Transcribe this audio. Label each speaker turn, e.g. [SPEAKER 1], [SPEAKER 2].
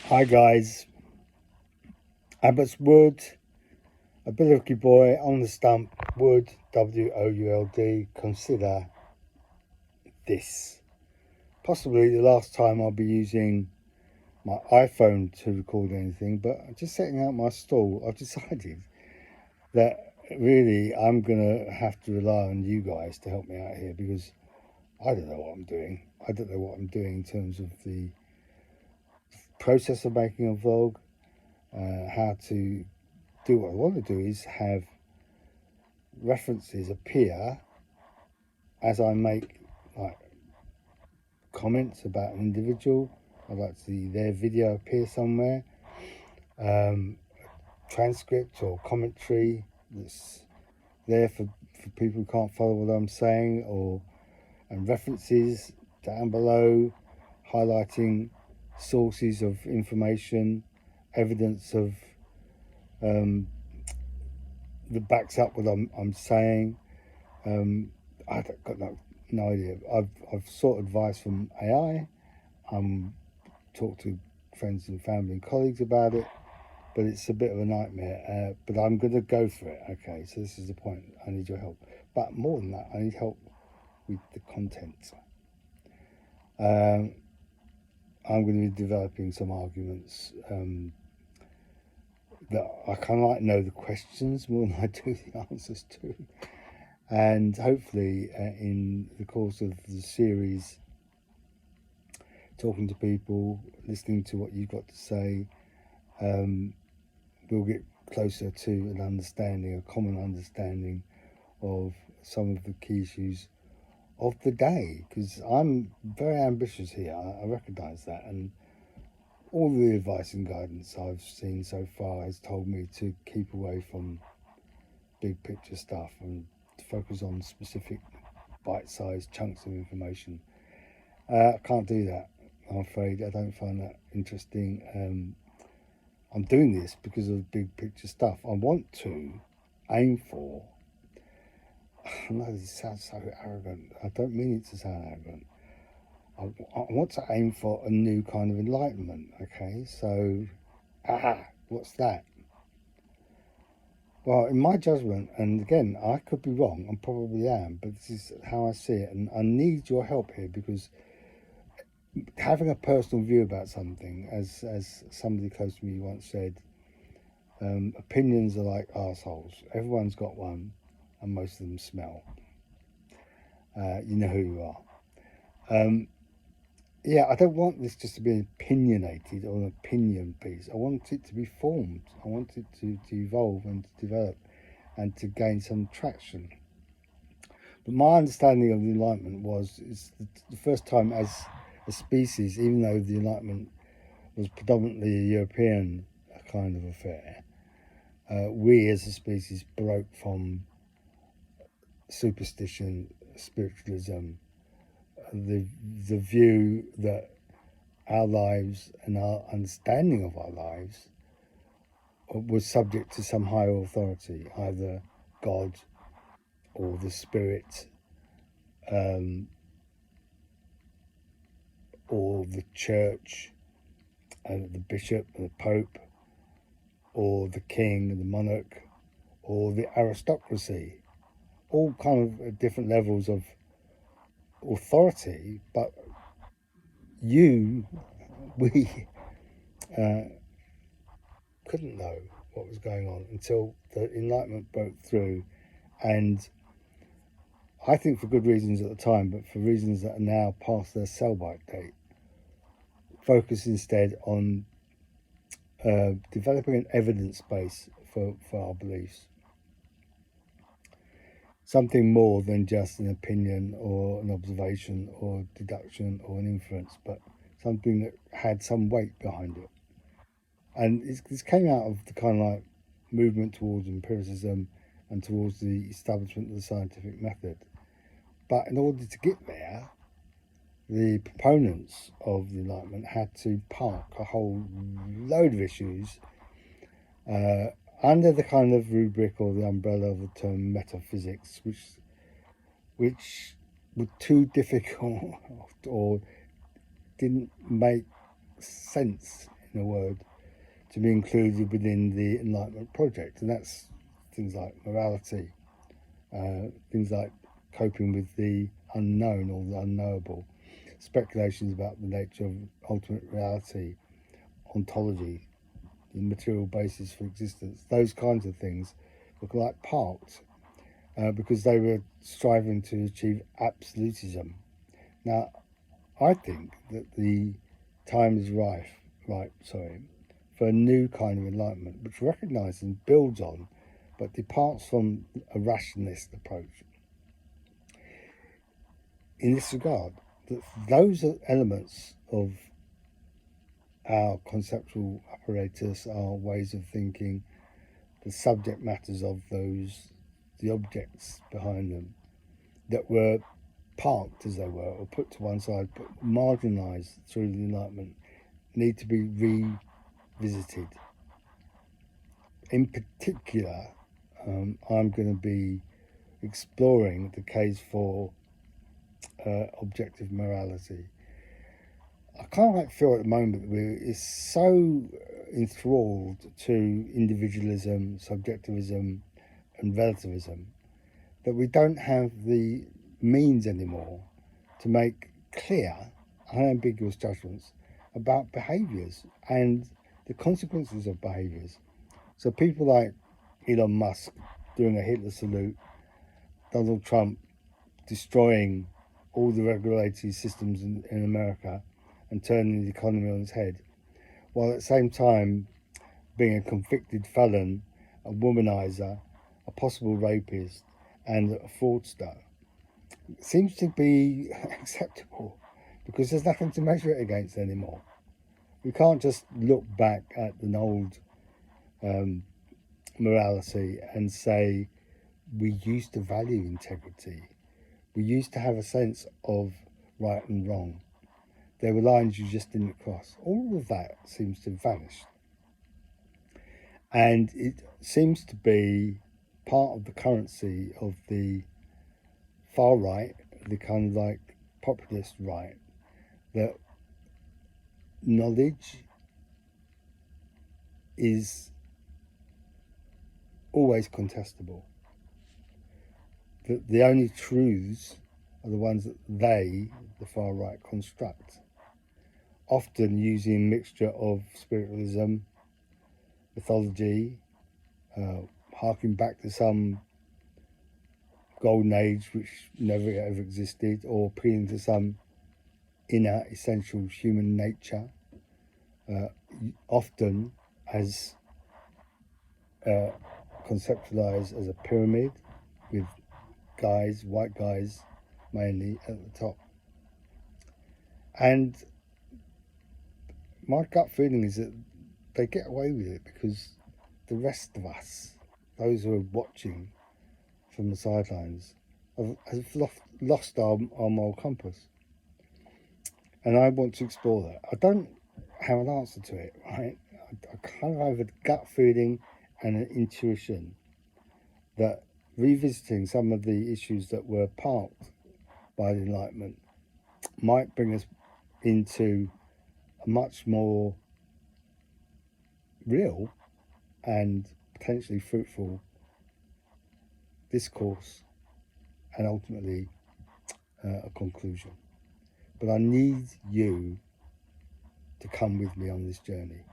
[SPEAKER 1] Hi guys, Abbott's Wood, a Billericay boy on the stump, Wood, WOULD, consider this. Possibly the last time I'll be using my iPhone to record anything, but just setting out my stall, I've decided that really I'm going to have to rely on you guys to help me out here because I don't know what I'm doing. I don't know what I'm doing in terms of the process of making a vlog, how to do what I want to do is have references appear as I make like comments about an individual. I'd like to see their video appear somewhere, transcript or commentary that's there for people who can't follow what I'm saying, and references down below highlighting sources of information, evidence of that backs up what I'm saying. I've got no idea. I've sought advice from AI. Talked to friends and family and colleagues about it, but it's a bit of a nightmare. But I'm going to go for it. Okay, so this is the point. I need your help. But more than that, I need help with the content. I'm going to be developing some arguments that I kind of like know the questions more than I do the answers to. And hopefully in the course of the series, talking to people, listening to what you've got to say, we'll get closer to an understanding, a common understanding of some of the key issues of the day, because I'm very ambitious here. I recognise that, and all the advice and guidance I've seen so far has told me to keep away from big picture stuff and to focus on specific bite-sized chunks of information. I can't do that, I'm afraid. I don't find that interesting. I'm doing this because of big picture stuff. I want to aim for, I know this sounds so arrogant, I don't mean it to sound arrogant. I want to aim for a new kind of enlightenment, okay? So, what's that? Well, in my judgment, and again, I could be wrong, and probably am, but this is how I see it, and I need your help here because having a personal view about something, as somebody close to me once said, opinions are like assholes. Everyone's got one, and most of them smell. You know who you are. Yeah, I don't want this just to be opinionated or an opinion piece. I want it to be formed. I want it to evolve and to develop and to gain some traction. But my understanding of the Enlightenment was it's the first time as a species, even though the Enlightenment was predominantly a European kind of affair, we as a species broke from superstition, spiritualism, the view that our lives and our understanding of our lives was subject to some higher authority, either God or the Spirit, or the Church, the Bishop, the Pope, or the King, the Monarch, or the aristocracy. All kind of different levels of authority, but we couldn't know what was going on until the Enlightenment broke through, and I think for good reasons at the time, but for reasons that are now past their sell-by date, focus instead on developing an evidence base for our beliefs. Something more than just an opinion or an observation or deduction or an inference, but something that had some weight behind it. And this came out of the kind of like movement towards empiricism and towards the establishment of the scientific method. But in order to get there, the proponents of the Enlightenment had to park a whole load of issues under the kind of rubric or the umbrella of the term metaphysics, which were too difficult or didn't make sense in a word, to be included within the Enlightenment project. And that's things like morality, things like coping with the unknown or the unknowable, speculations about the nature of ultimate reality, ontology, the material basis for existence. Those kinds of things look like parked because they were striving to achieve absolutism. Now, I think that the time is right, for a new kind of enlightenment, which recognises and builds on, but departs from a rationalist approach. In this regard, that those elements of our conceptual apparatus, our ways of thinking, the subject matters of those, the objects behind them, that were parked, as they were, or put to one side, but marginalised through the Enlightenment, need to be revisited. In particular, I'm going to be exploring the case for objective morality. I kind of feel at the moment we're so enthralled to individualism, subjectivism, and relativism that we don't have the means anymore to make clear, unambiguous judgments about behaviours and the consequences of behaviours. So people like Elon Musk doing a Hitler salute, Donald Trump destroying all the regulatory systems in America and turning the economy on its head, while at the same time being a convicted felon, a womanizer, a possible rapist, and a fraudster, seems to be acceptable because there's nothing to measure it against anymore. We can't just look back at an old morality and say we used to value integrity. We used to have a sense of right and wrong. There were lines you just didn't cross. All of that seems to have vanished. And it seems to be part of the currency of the far right, the kind of like populist right, that knowledge is always contestable. That the only truths are the ones that they, the far right, construct, often using a mixture of spiritualism, mythology, harking back to some golden age which never ever existed, or appealing to some inner essential human nature, often as conceptualized as a pyramid with guys, white guys mainly, at the top. And my gut feeling is that they get away with it because the rest of us, those who are watching from the sidelines, have lost our moral compass. And I want to explore that. I don't have an answer to it, right? I kind of have a gut feeling and an intuition that revisiting some of the issues that were parked by the Enlightenment might bring us into a much more real and potentially fruitful discourse and ultimately a conclusion. But I need you to come with me on this journey.